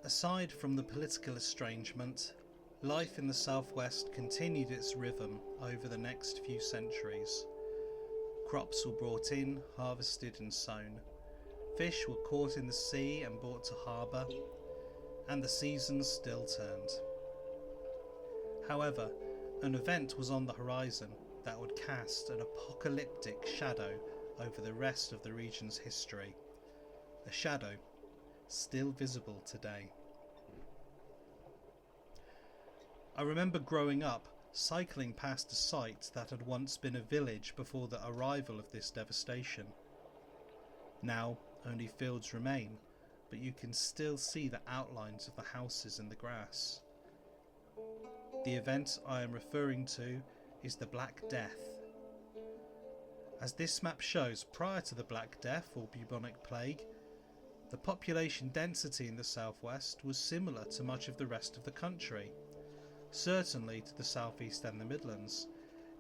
Aside from the political estrangement, life in the southwest continued its rhythm over the next few centuries. Crops were brought in, harvested and sown. Fish were caught in the sea and brought to harbour, and the seasons still turned. However, an event was on the horizon that would cast an apocalyptic shadow over the rest of the region's history. A shadow still visible today. I remember growing up, cycling past a site that had once been a village before the arrival of this devastation. Now only fields remain, but you can still see the outlines of the houses in the grass. The event I am referring to is the Black Death. As this map shows, prior to the Black Death or bubonic plague, the population density in the southwest was similar to much of the rest of the country, certainly to the southeast and the Midlands,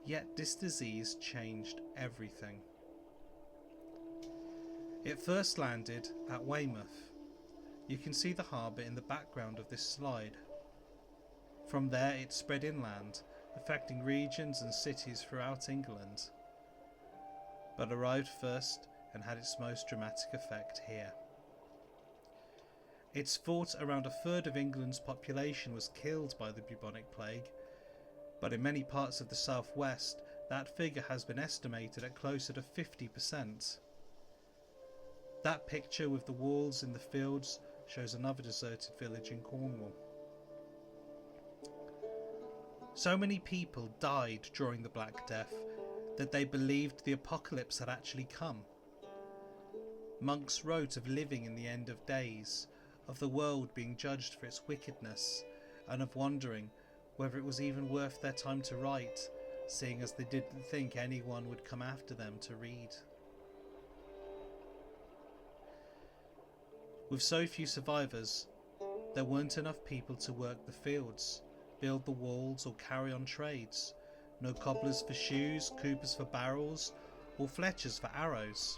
yet this disease changed everything. It first landed at Weymouth. You can see the harbour in the background of this slide. From there it spread inland, affecting regions and cities throughout England, but arrived first and had its most dramatic effect here. It's thought around a third of England's population was killed by the bubonic plague, but in many parts of the southwest that figure has been estimated at closer to 50%. That picture with the walls in the fields shows another deserted village in Cornwall. So many people died during the Black Death that they believed the apocalypse had actually come. Monks wrote of living in the end of days, of the world being judged for its wickedness, and of wondering whether it was even worth their time to write, seeing as they didn't think anyone would come after them to read. With so few survivors, there weren't enough people to work the fields, build the walls or carry on trades. No cobblers for shoes, coopers for barrels, or fletchers for arrows.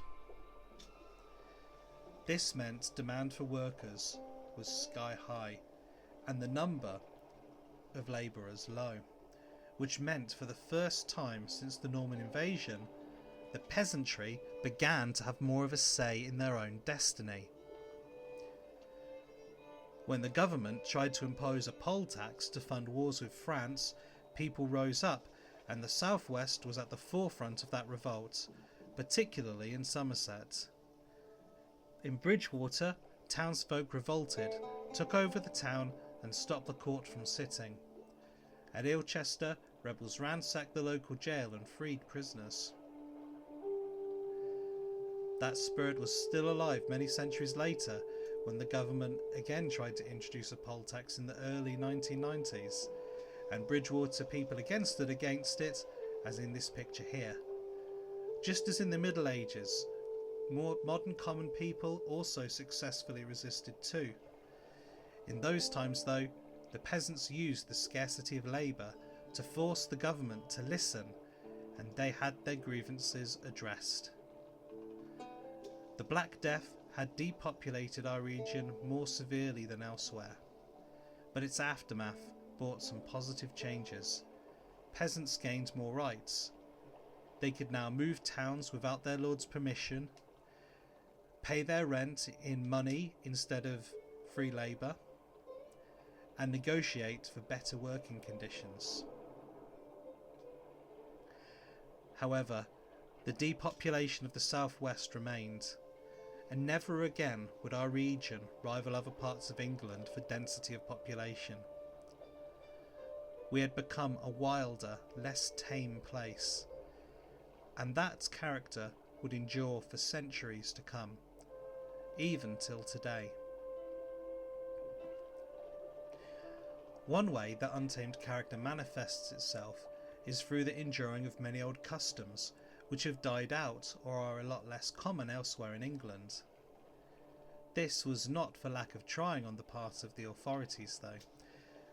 This meant demand for workers was sky high and the number of labourers low, which meant for the first time since the Norman invasion, the peasantry began to have more of a say in their own destiny. When the government tried to impose a poll tax to fund wars with France, people rose up, and the southwest was at the forefront of that revolt, particularly in Somerset. In Bridgwater, townsfolk revolted, took over the town and stopped the court from sitting. At Ilchester, rebels ransacked the local jail and freed prisoners. That spirit was still alive many centuries later when the government again tried to introduce a poll tax in the early 1990s, and Bridgwater people again stood against it, as in this picture here. Just as in the Middle Ages, more modern common people also successfully resisted too. In those times though, the peasants used the scarcity of labour to force the government to listen, and they had their grievances addressed. The Black Death had depopulated our region more severely than elsewhere, but its aftermath brought some positive changes. Peasants gained more rights. They could now move towns without their lord's permission, pay their rent in money instead of free labour, and negotiate for better working conditions. However, the depopulation of the southwest remained, and never again would our region rival other parts of England for density of population. We had become a wilder, less tame place, and that character would endure for centuries to come, even till today. One way that untamed character manifests itself is through the enduring of many old customs which have died out or are a lot less common elsewhere in England. This was not for lack of trying on the part of the authorities though.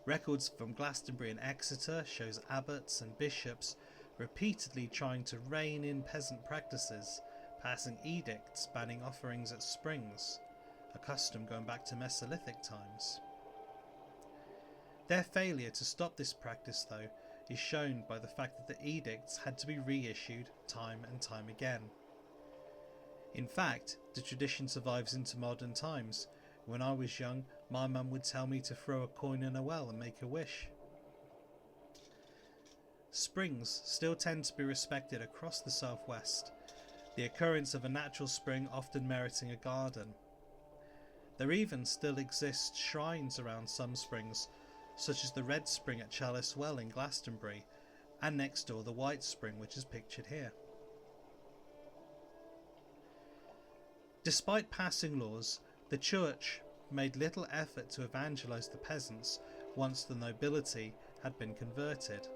Records from Glastonbury and Exeter shows abbots and bishops repeatedly trying to rein in peasant practices, passing edicts banning offerings at springs, a custom going back to Mesolithic times. Their failure to stop this practice, though, is shown by the fact that the edicts had to be reissued time and time again. In fact, the tradition survives into modern times. When I was young, my mum would tell me to throw a coin in a well and make a wish. Springs still tend to be respected across the southwest, the occurrence of a natural spring often meriting a garden. There even still exist shrines around some springs, such as the Red Spring at Chalice Well in Glastonbury, and next door the White Spring, which is pictured here. Despite passing laws, the church made little effort to evangelise the peasants once the nobility had been converted.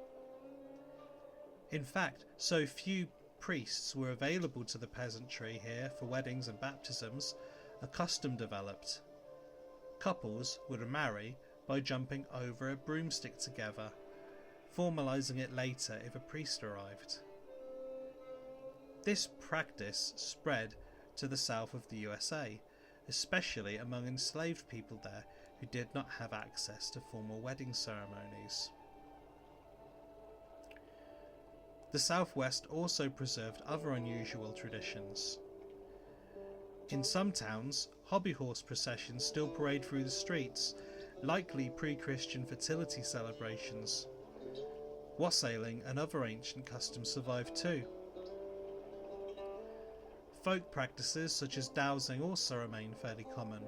In fact, so few priests were available to the peasantry here for weddings and baptisms, a custom developed. Couples would marry by jumping over a broomstick together, formalising it later if a priest arrived. This practice spread to the south of the USA, especially among enslaved people there who did not have access to formal wedding ceremonies. The Southwest also preserved other unusual traditions. In some towns, hobby horse processions still parade through the streets, likely pre-Christian fertility celebrations. Wassailing and other ancient customs survive too. Folk practices such as dowsing also remain fairly common.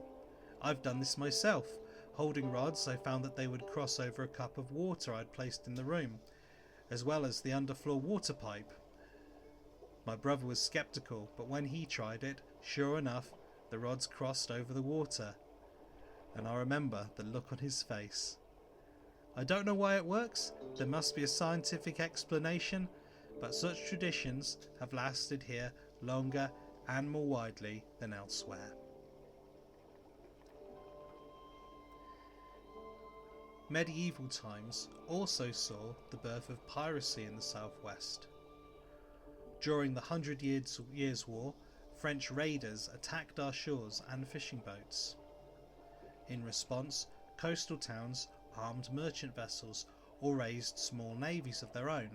I've done this myself. Holding rods, I found that they would cross over a cup of water I'd placed in the room, as well as the underfloor water pipe. My brother was sceptical, but when he tried it, sure enough, the rods crossed over the water, and I remember the look on his face. I don't know why it works, there must be a scientific explanation, but such traditions have lasted here longer and more widely than elsewhere. Medieval times also saw the birth of piracy in the southwest. During the 100 Years' War, French raiders attacked our shores and fishing boats. In response, coastal towns armed merchant vessels or raised small navies of their own.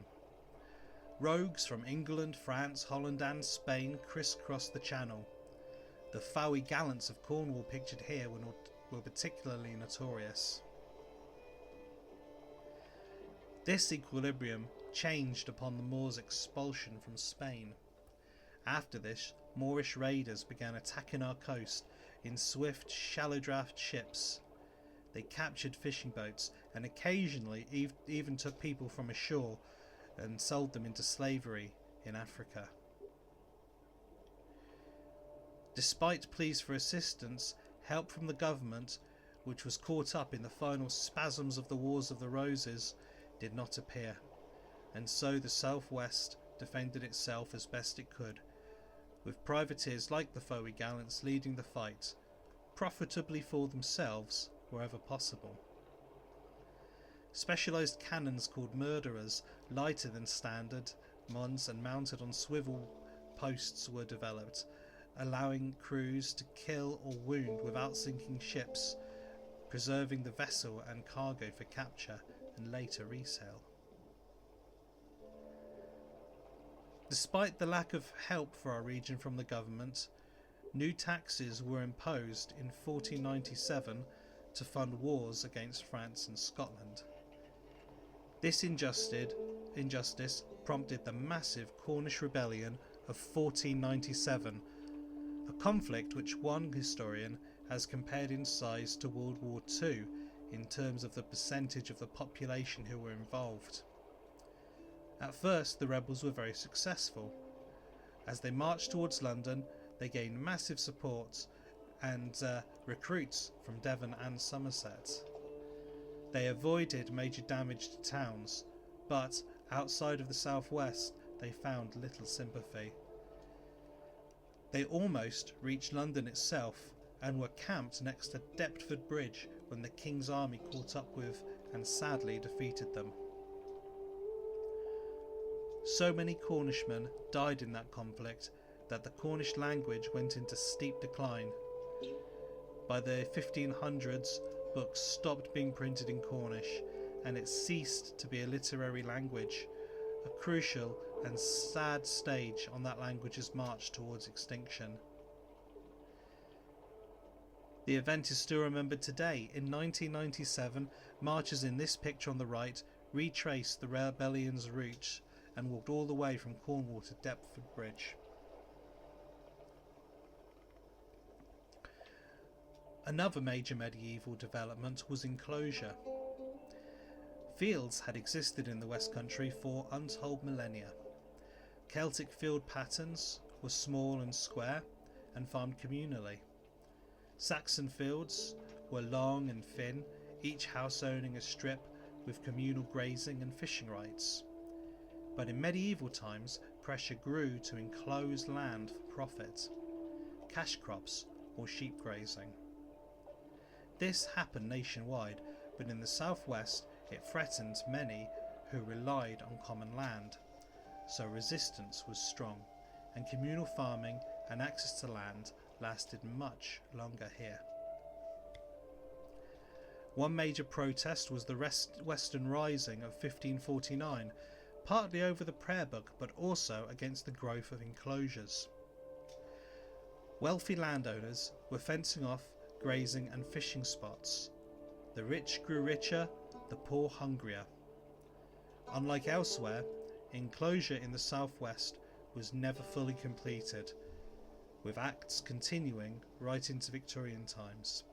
Rogues from England, France, Holland and Spain crisscrossed the channel. The Fowey Gallants of Cornwall pictured here were particularly notorious. This equilibrium changed upon the Moors' expulsion from Spain. After this, Moorish raiders began attacking our coast in swift, shallow-draft ships. They captured fishing boats and occasionally even took people from ashore and sold them into slavery in Africa. Despite pleas for assistance, help from the government, which was caught up in the final spasms of the Wars of the Roses, did not appear, and so the Southwest defended itself as best it could, with privateers like the Fowey Gallants leading the fight, profitably for themselves wherever possible. Specialised cannons called murderers, lighter than standard ones and mounted on swivel posts, were developed, allowing crews to kill or wound without sinking ships, preserving the vessel and cargo for capture and later resale. Despite the lack of help for our region from the government, new taxes were imposed in 1497 to fund wars against France and Scotland. This injustice prompted the massive Cornish Rebellion of 1497, a conflict which one historian has compared in size to World War II in terms of the percentage of the population who were involved. At first, the rebels were very successful. As they marched towards London, they gained massive support and recruits from Devon and Somerset. They avoided major damage to towns, but outside of the southwest, they found little sympathy. They almost reached London itself and were camped next to Deptford Bridge when the King's army caught up with and sadly defeated them. So many Cornishmen died in that conflict that the Cornish language went into steep decline. By the 1500s, books stopped being printed in Cornish, and it ceased to be a literary language, a crucial and sad stage on that language's march towards extinction. The event is still remembered today. In 1997, marchers in this picture on the right retraced the rebellion's route and walked all the way from Cornwall to Deptford Bridge. Another major medieval development was enclosure. Fields had existed in the West Country for untold millennia. Celtic field patterns were small and square and farmed communally. Saxon fields were long and thin, each house owning a strip with communal grazing and fishing rights. But in medieval times, pressure grew to enclose land for profit, cash crops or sheep grazing. This happened nationwide, but in the southwest it threatened many who relied on common land, so resistance was strong, and communal farming and access to land lasted much longer here. One major protest was the Western Rising of 1549, partly over the prayer book but also against the growth of enclosures. Wealthy landowners were fencing off grazing and fishing spots. The rich grew richer, the poor hungrier. Unlike elsewhere, enclosure in the southwest was never fully completed, with acts continuing right into Victorian times.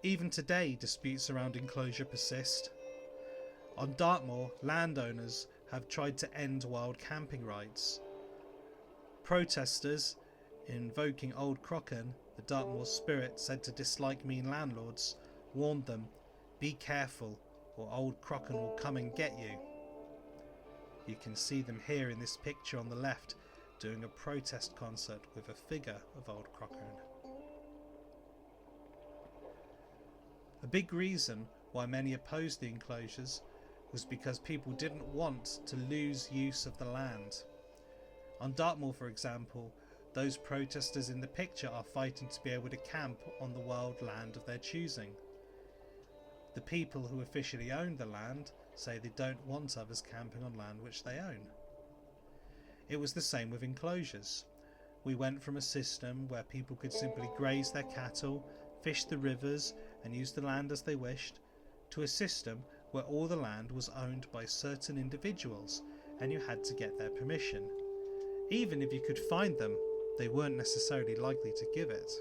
Even today, disputes around enclosure persist. On Dartmoor, landowners have tried to end wild camping rights. Protesters, invoking Old Crochan, the Dartmoor spirit said to dislike mean landlords, warned them, "Be careful, or Old Crochan will come and get you." You can see them here in this picture on the left, doing a protest concert with a figure of Old Crochan. A big reason why many opposed the enclosures was because people didn't want to lose use of the land. On Dartmoor, for example, those protesters in the picture are fighting to be able to camp on the wild land of their choosing. The people who officially own the land say they don't want others camping on land which they own. It was the same with enclosures. We went from a system where people could simply graze their cattle, fish the rivers and use the land as they wished, to a system where all the land was owned by certain individuals and you had to get their permission. Even if you could find them, they weren't necessarily likely to give it.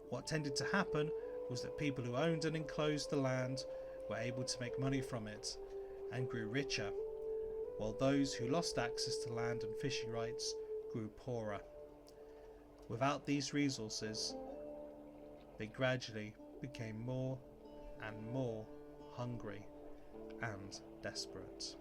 What tended to happen was that people who owned and enclosed the land were able to make money from it and grew richer, while those who lost access to land and fishing rights grew poorer. Without these resources, they gradually became more and more hungry and desperate.